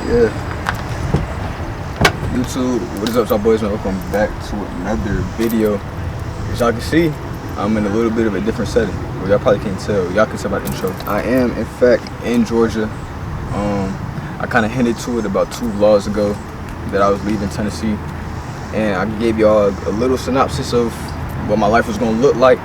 Yeah. YouTube, what is up, y'all boys? Welcome back to another video. As y'all can see, I'm in a little bit of a different setting. Well, y'all probably can't tell. Y'all can tell by the intro. I am, in fact, in Georgia. I kind of hinted to it about 2 vlogs ago that I was leaving Tennessee, and I gave y'all a little synopsis of what my life was gonna look like.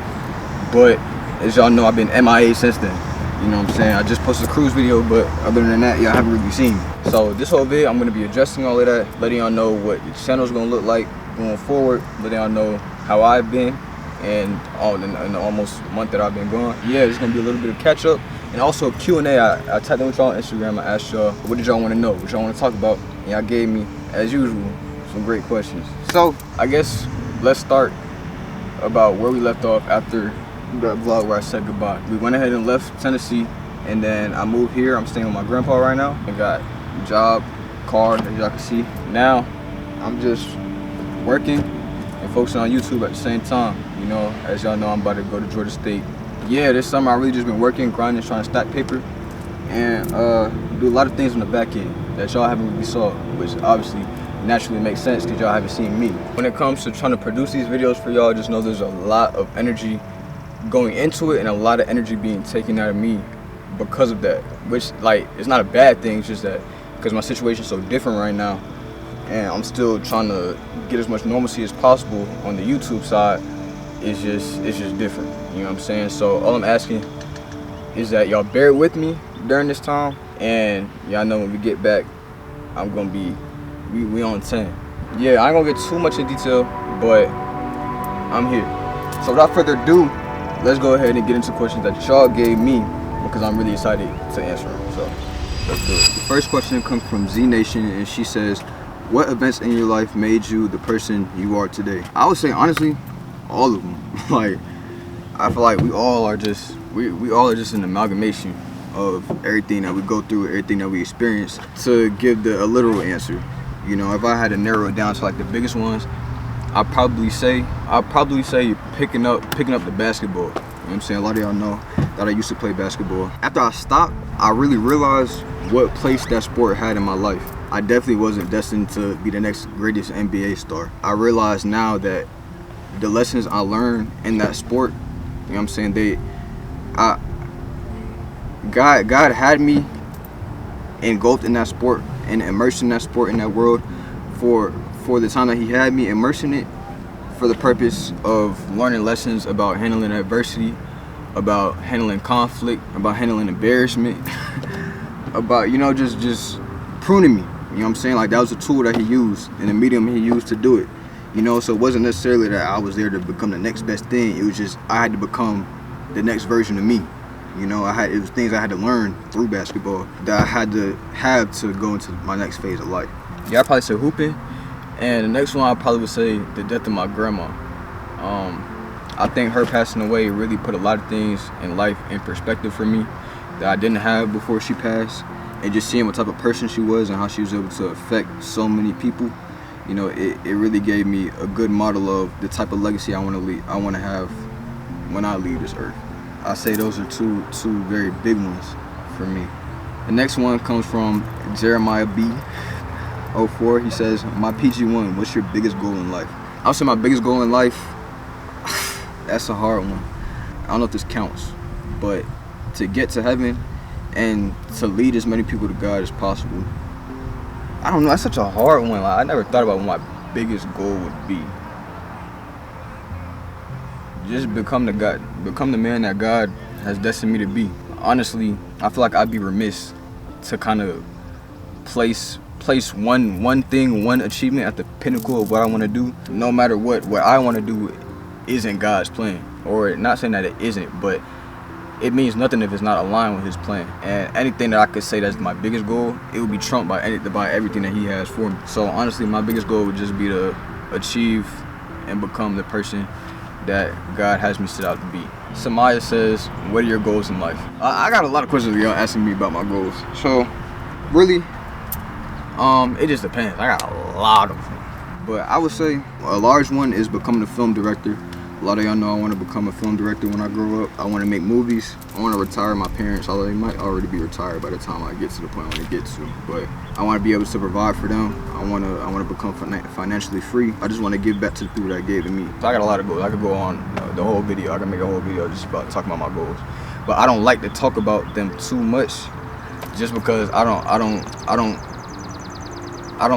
But as y'all know, I've been MIA since then. You know what I'm saying? I just posted a cruise video, but other than that, y'all haven't really seen me. So this whole video, I'm gonna be addressing all of that, letting y'all know what the channel's gonna look like going forward, letting y'all know how I've been and in the almost month that I've been gone. Yeah, it's gonna be a little bit of catch up and also a Q&A. I typed in with y'all on Instagram. I asked y'all, what did y'all want to know? What y'all want to talk about? And y'all gave me, as usual, some great questions. So I guess let's start about where we left off after that vlog where I said goodbye. We went ahead and left Tennessee, and then I moved here. I'm staying with my grandpa right now. I got a job, car, as y'all can see. Now I'm just working and focusing on YouTube at the same time. You know, as y'all know, I'm about to go to Georgia State. Yeah, this summer I really just been working, grinding, trying to stack paper, and do a lot of things on the back end that y'all haven't really saw, which obviously naturally makes sense because y'all haven't seen me. When it comes to trying to produce these videos for y'all, just know there's a lot of energy going into it and a lot of energy being taken out of me because of that, which, like, it's not a bad thing. It's just that because my situation's so different right now, and I'm still trying to get as much normalcy as possible on the YouTube side. It's just different, you know what I'm saying? So all I'm asking is that y'all bear with me during this time, and y'all know when we get back, I'm gonna be we on 10. Yeah, I ain't gonna get too much in detail, but I'm here. So without further ado, let's go ahead and get into questions that y'all gave me because I'm really excited to answer them. So let's do it. The first question comes from Z Nation, and she says, what events in your life made you the person you are today? I would say honestly, all of them. Like, I feel like we all are just an amalgamation of everything that we go through, everything that we experience. To give a literal answer, you know, if I had to narrow it down to like the biggest ones, I'd probably say picking up the basketball. You know what I'm saying? A lot of y'all know that I used to play basketball. After I stopped, I really realized what place that sport had in my life. I definitely wasn't destined to be the next greatest NBA star. I realize now that the lessons I learned in that sport, you know what I'm saying, God had me engulfed in that sport and immersed in that sport, in that world for the time that he had me immersed in it, for the purpose of learning lessons about handling adversity, about handling conflict, about handling embarrassment, about, you know, just pruning me. You know what I'm saying? Like, that was a tool that he used and the medium he used to do it. You know, so it wasn't necessarily that I was there to become the next best thing. It was just I had to become the next version of me. You know, it was things I had to learn through basketball that I had to have to go into my next phase of life. Yeah, I'd probably say hooping. And the next one I probably would say the death of my grandma. I think her passing away really put a lot of things in life in perspective for me that I didn't have before she passed. And just seeing what type of person she was and how she was able to affect so many people, you know, it really gave me a good model of the type of legacy I want to have when I leave this earth. I say those are two very big ones for me. The next one comes from Jeremiah B04. He says, my PG1, what's your biggest goal in life? I would say my biggest goal in life, that's a hard one. I don't know if this counts, but to get to heaven and to lead as many people to God as possible. I don't know, that's such a hard one. Like, I never thought about what my biggest goal would be. Just become the man that God has destined me to be. Honestly, I feel like I'd be remiss to kind of place one thing, one achievement at the pinnacle of what I want to do. No matter what I want to do isn't God's plan. Or not saying that it isn't, but it means nothing if it's not aligned with his plan. And anything that I could say that's my biggest goal, it would be trumped by everything that he has for me. So honestly, my biggest goal would just be to achieve and become the person that God has me set out to be. Samaya says, what are your goals in life? I got a lot of questions y'all asking me about my goals. So really, it just depends. I got a lot of them. But I would say a large one is becoming a film director A lot of y'all know I want to become a film director when I grow up. I want to make movies. I want to retire my parents, although they might already be retired by the time I get to the point I want to get to. But I want to be able to provide for them. I want to become financially free. I just want to give back to the people that gave to me. So I got a lot of goals. I could go on the whole video. I can make a whole video just about talking about my goals. But I don't like to talk about them too much, just because I don't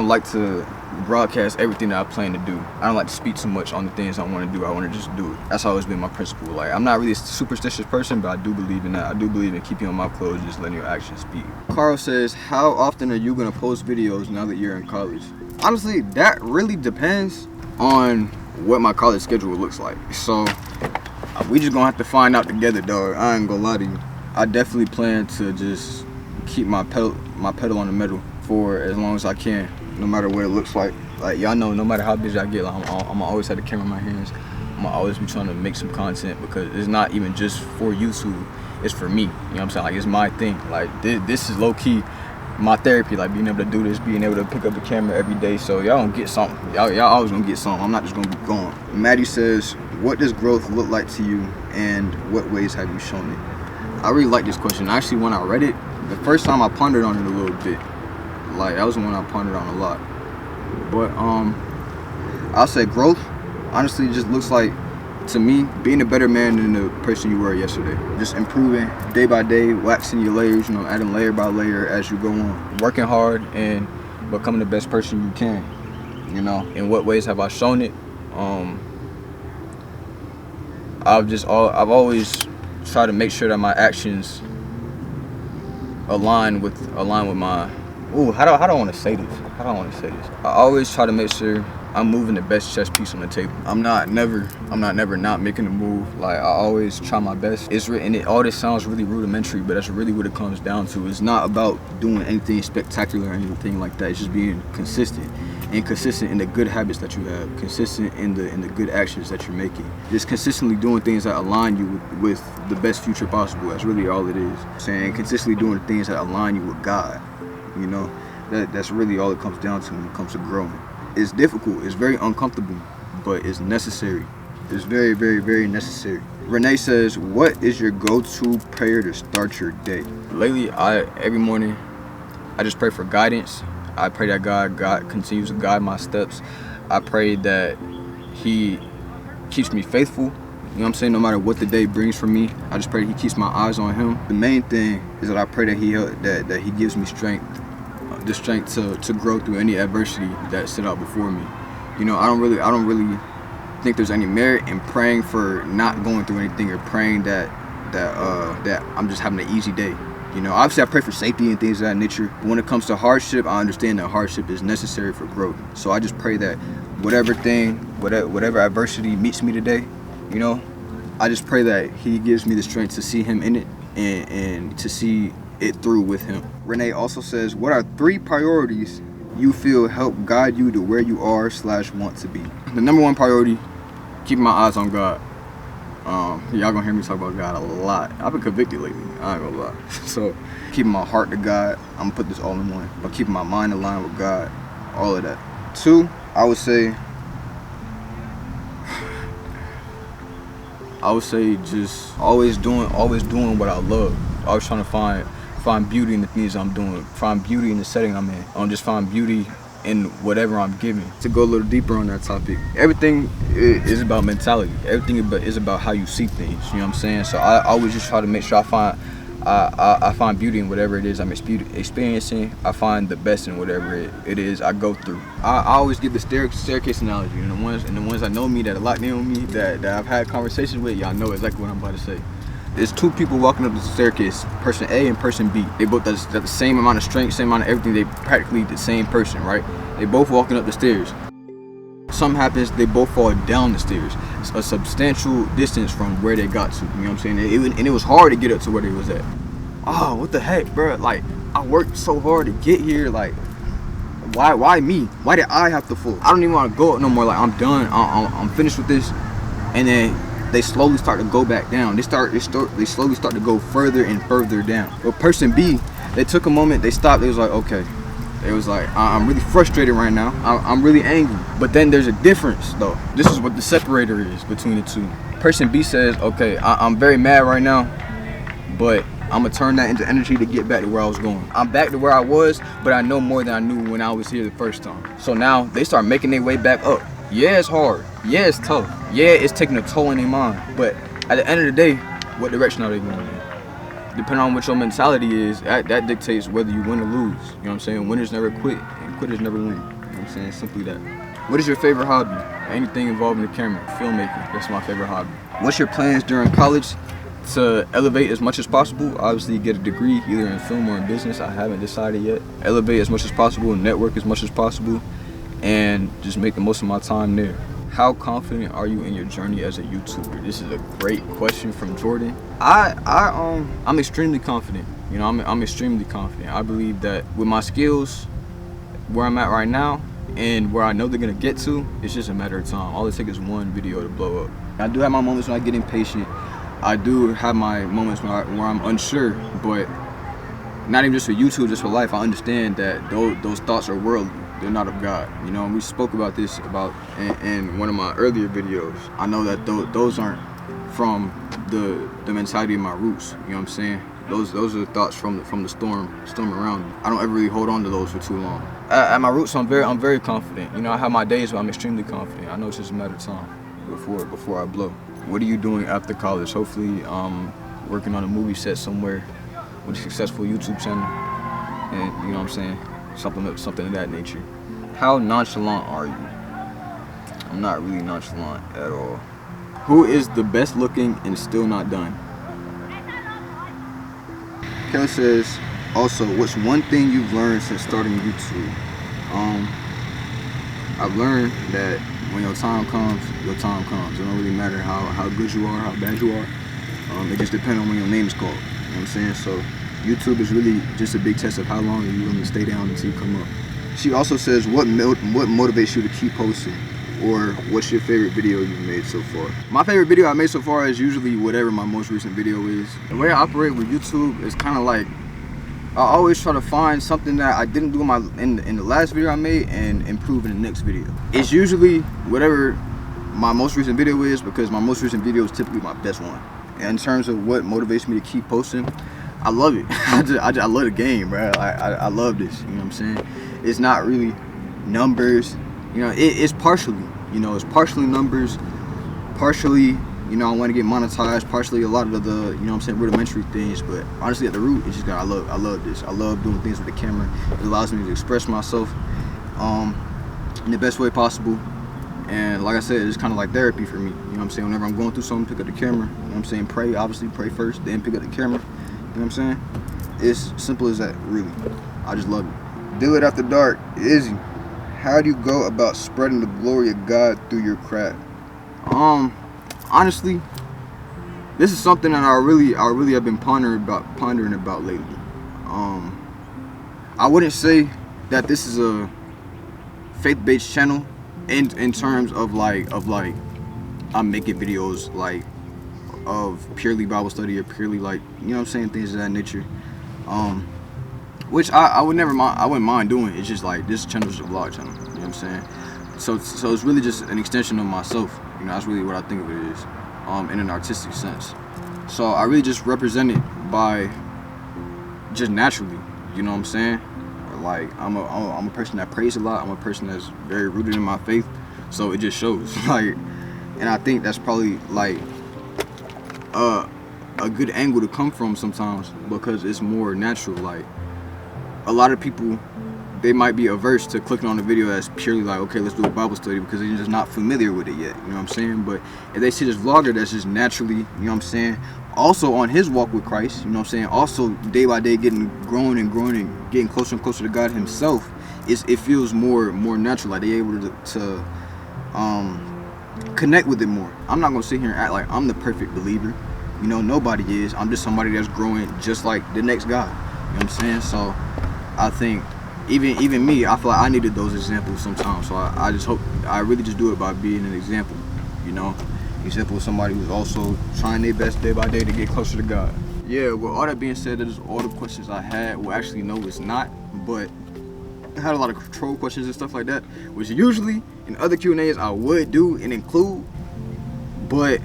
like to broadcast everything that I plan to do. I don't like to speak too much on the things I want to do. I want to just do it. That's always been my principle. Like, I'm not really a superstitious person, but I do believe in that. I do believe in keeping your mouth closed, just letting your actions speak. Carl says, how often are you gonna post videos now that you're in college? Honestly, that really depends on what my college schedule looks like. So we just gonna have to find out together, dog. I ain't gonna lie to you. I definitely plan to just keep my pedal on the metal for as long as I can, no matter what it looks like. Like, y'all know, no matter how busy I get, like, I'm always have the camera in my hands. I'm always be trying to make some content, because it's not even just for YouTube, it's for me. You know what I'm saying? Like, it's my thing. Like, this is low-key my therapy, like being able to do this, being able to pick up the camera every day. So y'all gonna get something. Y'all always gonna get something. I'm not just gonna be gone. Maddie says, what does growth look like to you, and what ways have you shown it? I really like this question. Actually, when I read it, the first time I pondered on it a little bit. Like, that was the one I pondered on a lot. But I'll say growth honestly just looks like, to me, being a better man than the person you were yesterday. Just improving day by day, waxing your layers, adding layer by layer as you go on. Working hard and becoming the best person you can. In what ways have I shown it? I've always tried to make sure that my actions align with my. How do I want to say this? I always try to make sure I'm moving the best chess piece on the table. I'm not never not making a move. Like, I always try my best. All this sounds really rudimentary, but that's really what it comes down to. It's not about doing anything spectacular or anything like that. It's just being consistent. And consistent in the good habits that you have, consistent in the good actions that you're making. Just consistently doing things that align you with the best future possible. That's really all it is. Saying consistently doing things that align you with God. That's really all it comes down to when it comes to growing. It's difficult, it's very uncomfortable, but it's necessary. It's very, very, very necessary. Renee says, what is your go-to prayer to start your day? Lately, every morning, I just pray for guidance. I pray that God continues to guide my steps. I pray that He keeps me faithful. You know what I'm saying? No matter what the day brings for me, I just pray that He keeps my eyes on Him. The main thing is that I pray that He gives me strength, the strength to grow through any adversity that's set out before me. I don't really think there's any merit in praying for not going through anything, or praying that I'm just having an easy day. Obviously I pray for safety and things of that nature. But when it comes to hardship, I understand that hardship is necessary for growth. So I just pray that whatever adversity meets me today, I just pray that He gives me the strength to see Him in it and to see it through with Him. Renee also says, what are 3 priorities you feel help guide you to where you are / want to be? The number 1 priority, keeping my eyes on God. Y'all gonna hear me talk about God a lot. I've been convicted lately, I ain't gonna lie. So keeping my heart to God, I'm gonna put this all in one, but keeping my mind aligned with God, all of that. 2, I would say just always doing what I love. Always trying to find beauty in the things I'm doing, find beauty in the setting I'm in. Just find beauty in whatever I'm giving. To go a little deeper on that topic, everything is about mentality. Everything is about how you see things. You know what I'm saying? So I always just try to make sure I find beauty in whatever it is I'm experiencing. I find the best in whatever it is I go through. I always give the staircase analogy, and the ones that know me, that are locked in on me, that I've had conversations with, y'all know exactly what I'm about to say. There's 2 people walking up the staircase, person A and person B. They both got the same amount of strength, same amount of everything. They practically the same person, right? They both walking up the stairs. Something happens, they both fall down the stairs. It's a substantial distance from where they got to. You know what I'm saying? And it was hard to get up to where they was at. Oh, what the heck, bro? Like, I worked so hard to get here. Like, why me? Why did I have to fall? I don't even want to go up no more. Like, I'm done. I'm finished with this. And then they slowly start to go back down. They slowly start to go further and further down. But person B, they took a moment, they stopped, they was like, okay, It was like, I'm really frustrated right now. I'm really angry. But then there's a difference though. This is what the separator is between the two. Person B says, okay, I'm very mad right now, but I'm gonna turn that into energy to get back to where I was going. I'm back to where I was, but I know more than I knew when I was here the first time. So now they start making their way back up. Yeah, it's hard. Yeah, it's tough. Yeah, it's taking a toll on their mind. But at the end of the day, what direction are they going in? Depending on what your mentality is, that dictates whether you win or lose. You know what I'm saying? Winners never quit, and quitters never win. You know what I'm saying? Simply that. What is your favorite hobby? Anything involving the camera. Filmmaking. That's my favorite hobby. What's your plans during college? To elevate as much as possible. Obviously get a degree either in film or in business. I haven't decided yet. Elevate as much as possible, network as much as possible, and just make the most of my time there. How confident are you in your journey as a YouTuber? This is a great question from Jordan. I'm extremely confident. You know, I'm extremely confident. I believe that with my skills, where I'm at right now, and where I know they're gonna get to, it's just a matter of time. All it takes is one video to blow up. I do have my moments when I get impatient. I do have my moments where I'm unsure, but not even just for YouTube, just for life. I understand that those thoughts are worldly. They're not of God. You know, and we spoke about this in one of my earlier videos. I know that those aren't from the mentality of my roots. You know what I'm saying? Those are thoughts from the storm around me. I don't ever really hold on to those for too long. At my roots, I'm very confident. You know, I have my days where I'm extremely confident. I know it's just a matter of time before I blow. What are you doing after college? Hopefully, working on a movie set somewhere with a successful YouTube channel, and you know what I'm saying, something of that nature. How nonchalant are you? I'm not really nonchalant at all. Who is the best looking and still not done? Kelly says, also, what's one thing you've learned since starting YouTube? I've learned that when your time comes, your time comes. It don't really matter how good you are, how bad you are. It just depends on when your name is called. You know what I'm saying? So YouTube is really just a big test of how long you're willing to stay down until you come up. She also says, what motivates you to keep posting? Or what's your favorite video you've made so far? My favorite video I made so far is usually whatever my most recent video is. The way I operate with YouTube is kind of like, I always try to find something that I didn't do in the last video I made and improve in the next video. It's usually whatever my most recent video is, because my most recent video is typically my best one. And in terms of what motivates me to keep posting, I love it. I love the game, bro. I love this. You know what I'm saying? It's not really numbers. You know, it's partially. You know, it's partially numbers, partially. You know, I want to get monetized, partially a lot of the, you know what I'm saying, rudimentary things, but honestly at the root, it's just that I love this. I love doing things with the camera. It allows me to express myself in the best way possible. And like I said, it's kind of like therapy for me. You know what I'm saying? Whenever I'm going through something, pick up the camera. You know what I'm saying? Pray, obviously, pray first, then pick up the camera. You know what I'm saying? It's simple as that, really. I just love it. Do It After Dark. Izzy, how do you go about spreading the glory of God through your craft? Honestly, this is something that I really have been pondering about lately. I wouldn't say that this is a faith-based channel in terms of like I'm making videos like of purely Bible study or purely like, you know what I'm saying, things of that nature. Which I would never mind. I wouldn't mind doing. It's just like this channel is a vlog channel. You know what I'm saying? So it's really just an extension of myself. You know, that's really what I think of it is, in an artistic sense. So I really just represent it by just naturally. You know what I'm saying? Like I'm a person that prays a lot. I'm a person that's very rooted in my faith. So it just shows. Like, and I think that's probably like a good angle to come from sometimes, because it's more natural. Like, a lot of people, they might be averse to clicking on a video that's purely like, okay, let's do a Bible study, because they're just not familiar with it yet. You know what I'm saying? But if they see this vlogger that's just naturally, you know what I'm saying, also on his walk with Christ, you know what I'm saying, also day by day growing and getting closer and closer to God himself, it feels more natural. Like they're able to connect with it more. I'm not gonna sit here and act like I'm the perfect believer. You know, nobody is. I'm just somebody that's growing just like the next guy. You know what I'm saying? So I think even me, I feel like I needed those examples sometimes. So I just hope, I really just do it by being an example. You know, example of somebody who's also trying their best day by day to get closer to God. Yeah, with all that being said, that is all the questions I had. Well, actually, no, it's not. But had a lot of troll questions and stuff like that, which usually in other Q&As I would do and include, but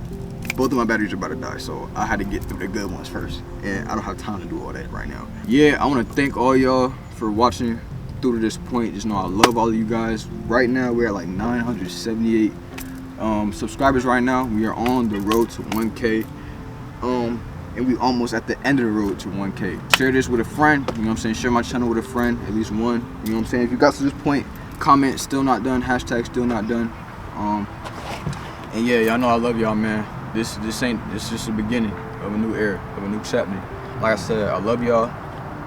both of my batteries are about to die, so I had to get through the good ones first, and I don't have time to do all that right now. Yeah, I want to thank all y'all for watching through to this point. Just know I love all of you guys. Right now we're at like 978 subscribers right now. We are on the road to 1K, and we almost at the end of the road to 1K. Share this with a friend, you know what I'm saying? Share my channel with a friend, at least one, you know what I'm saying? If you got to this point, comment still not done, hashtag still not done. And yeah, y'all know I love y'all, man. This is just the beginning of a new era, of a new chapter. Like I said, I love y'all.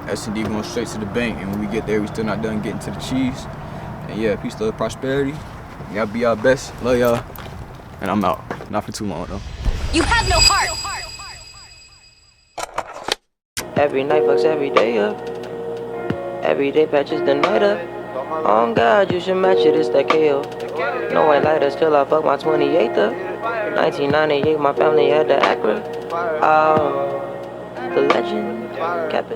S&D going straight to the bank, and when we get there, we still not done getting to the cheese. And yeah, peace, love, prosperity. Y'all be our best. Love y'all. And I'm out. Not for too long though. You have no heart. Every night fucks every day up. Every day patches the night up. Oh God, you should match it, it's that KO. No white lighters till I fuck my 28th up. 1998, my family had the Acura. The legend kept it.